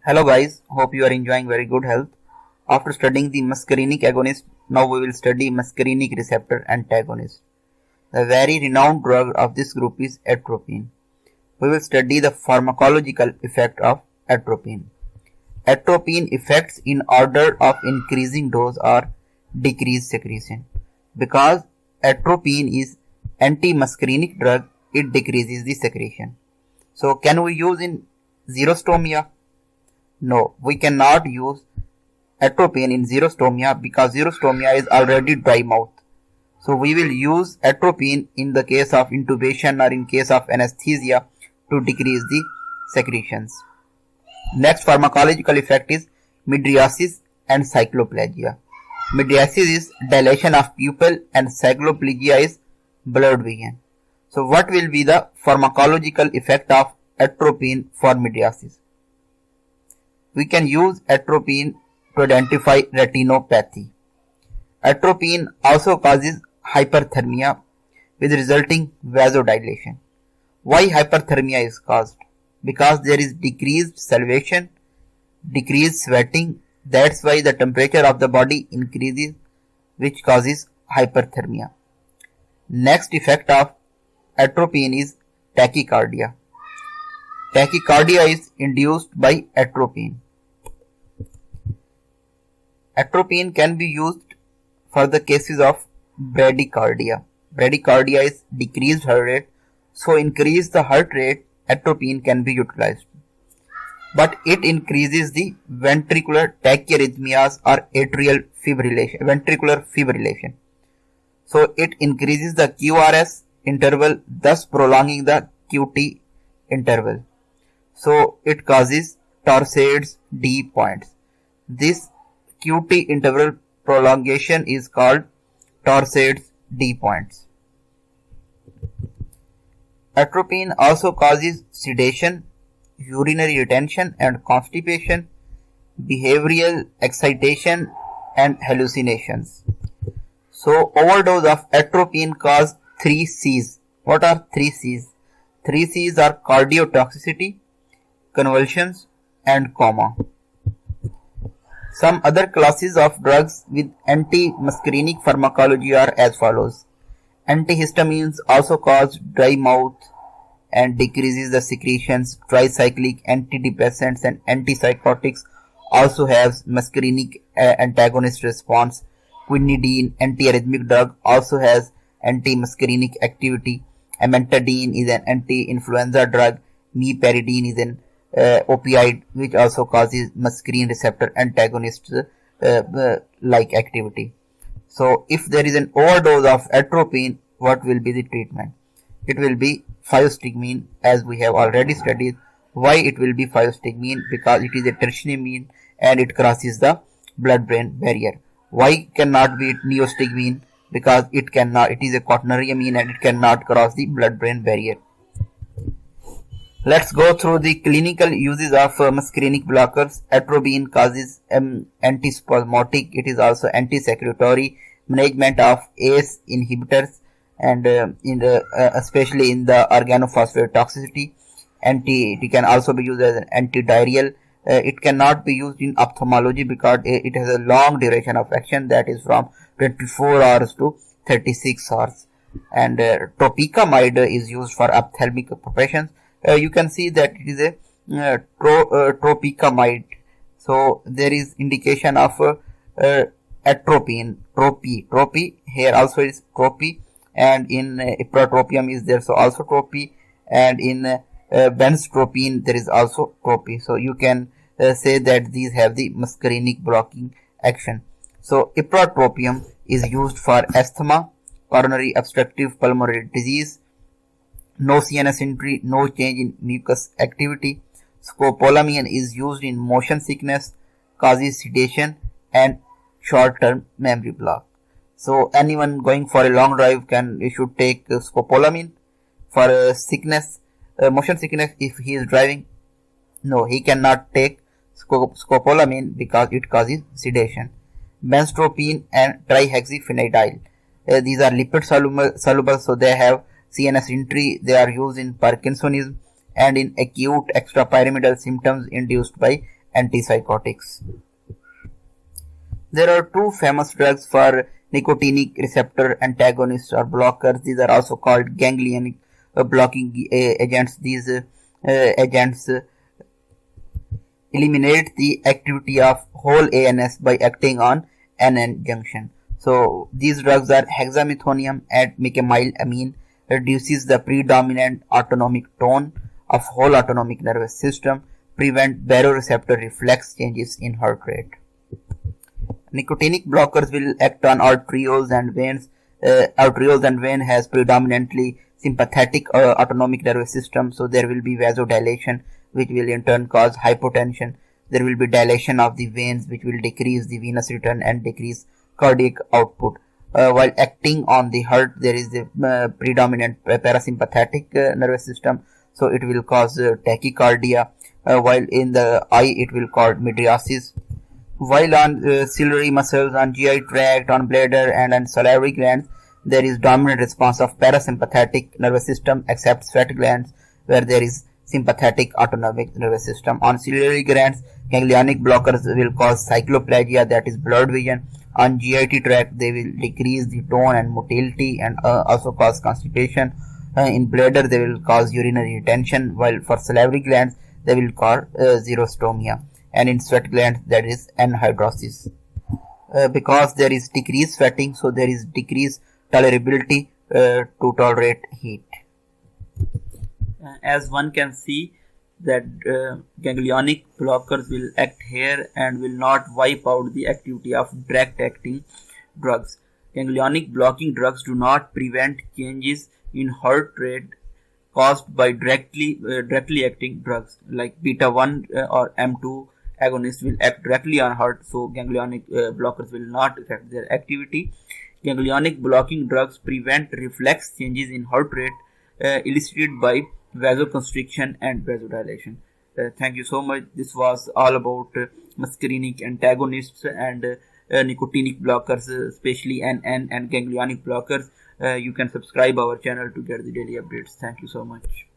Hello guys, hope you are enjoying very good health. After studying the muscarinic agonist, now we will study muscarinic receptor antagonist. The very renowned drug of this group is atropine. We will study the pharmacological effect of atropine. Atropine effects in order of increasing dose or decreased secretion. Because atropine is anti-muscarinic drug, it decreases the secretion. So can we use in xerostomia? No, we cannot use atropine in xerostomia because xerostomia is already dry mouth. So we will use atropine in the case of intubation or in case of anesthesia to decrease the secretions. Next pharmacological effect is mydriasis and cycloplegia. Mydriasis is dilation of pupil and cycloplegia is blurred vision. So what will be the pharmacological effect of atropine for mydriasis? We can use atropine to identify retinopathy. Atropine also causes hyperthermia with resulting vasodilation. Why hyperthermia is caused? Because there is decreased salivation, decreased sweating. That's why the temperature of the body increases, which causes hyperthermia. Next effect of atropine is tachycardia. Tachycardia is induced by atropine. Atropine can be used for the cases of bradycardia. Bradycardia is decreased heart rate, so increase the heart rate, atropine can be utilized. But it increases the ventricular tachyarrhythmias or ventricular fibrillation. So it increases the QRS interval, thus prolonging the QT interval. So it causes Torsades D points. This QT interval prolongation is called Torsades D points. Atropine also causes sedation, urinary retention and constipation, behavioral excitation and hallucinations. So overdose of atropine cause 3 C's. What are 3 C's? 3 C's are cardiotoxicity, convulsions and coma. Some other classes of drugs with anti-muscarinic pharmacology are as follows. Antihistamines also cause dry mouth and decreases the secretions. Tricyclic antidepressants and antipsychotics also have muscarinic antagonist response. Quinidine, antiarrhythmic drug, also has anti-muscarinic activity. Amantadine is an anti-influenza drug. Meperidine is an opioid which also causes muscarine receptor antagonist like activity. So if there is an overdose of atropine, what will be the treatment? It will be phyostigmine, as we have already studied. Why it will be phyostigmine? Because it is a tertianamine and it crosses the blood-brain barrier. Why cannot be neostigmine? Because it is a quaternary amine and it cannot cross the blood-brain barrier. Let's go through the clinical uses of muscarinic blockers. Atropine causes antispasmodic. It is also anti-secretory. Management of ACE inhibitors and especially in the organophosphate toxicity. It can also be used as an antidiarrheal. It cannot be used in ophthalmology because it has a long duration of action, that is from 24 hours to 36 hours. And tropicamide is used for ophthalmic operations. You can see that it is a tropicamide. So there is indication of atropine, tropy. Here also is tropy, and in ipratropium is there, so also tropy, and in benztropine there is also tropy. So you can say that these have the muscarinic blocking action. So ipratropium is used for asthma, coronary obstructive pulmonary disease, no CNS entry, no change in mucus activity. Scopolamine is used in motion sickness, causes sedation and short-term memory block. So anyone going for a long drive should take scopolamine for sickness, motion sickness. If he is driving, no, he cannot take scopolamine because it causes sedation. Benztropine and trihexyphenidyl. These are lipid soluble, so they have CNS entry. They are used in Parkinsonism and in acute extrapyramidal symptoms induced by antipsychotics. There are two famous drugs for nicotinic receptor antagonists or blockers. These are also called ganglionic blocking agents. These agents eliminate the activity of whole ANS by acting on NN junction. So these drugs are hexamethonium and mecamylamine, reduces the predominant autonomic tone of whole autonomic nervous system, prevent baroreceptor reflex changes in heart rate. Nicotinic blockers will act on arterioles and veins. Arterioles and vein has predominantly sympathetic autonomic nervous system, so there will be vasodilation, which will in turn cause hypotension. There will be dilation of the veins, which will decrease the venous return and decrease cardiac output. While acting on the heart, there is a predominant parasympathetic nervous system, so it will cause tachycardia. While in the eye, it will cause mydriasis. While on ciliary muscles, on GI tract, on bladder, and on salivary glands, there is dominant response of parasympathetic nervous system, except sweat glands, where there is sympathetic autonomic nervous system. On ciliary glands, ganglionic blockers will cause cycloplegia, that is blurred vision. On GIT tract, they will decrease the tone and motility and also cause constipation. In bladder, they will cause urinary retention, while for salivary glands, they will cause xerostomia. And in sweat glands, that is anhidrosis. Because there is decreased sweating, so there is decreased tolerability to tolerate heat. As one can see that ganglionic blockers will act here and will not wipe out the activity of direct acting drugs. Ganglionic blocking drugs do not prevent changes in heart rate caused by directly acting drugs like beta 1 or M2 agonists will act directly on heart, so ganglionic blockers will not affect their activity. Ganglionic blocking drugs prevent reflex changes in heart rate elicited by vasoconstriction and vasodilation. Thank you so much. This was all about muscarinic antagonists and nicotinic blockers, especially NN and ganglionic blockers. You can subscribe our channel to get the daily updates. Thank you so much.